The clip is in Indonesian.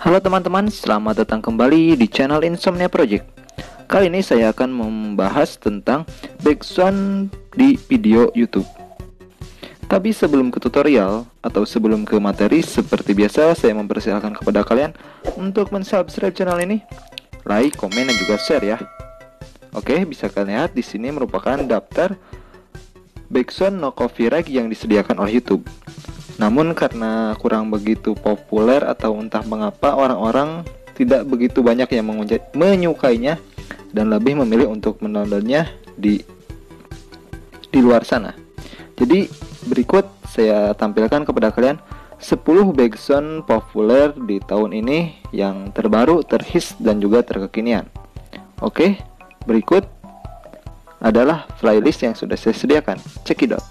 Halo teman-teman, selamat datang kembali di channel Insomnia Project. Kali ini saya akan membahas tentang backsound di video YouTube. Tapi sebelum ke tutorial atau sebelum ke materi, seperti biasa saya mempersilahkan kepada kalian untuk mensubscribe channel ini, like, komen, dan juga share ya. Oke, bisa kalian lihat di sini merupakan daftar backsound no copyright yang disediakan oleh YouTube. Namun karena kurang begitu populer atau entah mengapa orang-orang tidak begitu banyak yang menyukainya dan lebih memilih untuk menontonnya di luar sana. Jadi berikut saya tampilkan kepada kalian 10 backsound populer di tahun ini yang terbaru, terhits, dan juga terkekinian. Oke, berikut adalah playlist yang sudah saya sediakan. Check it out.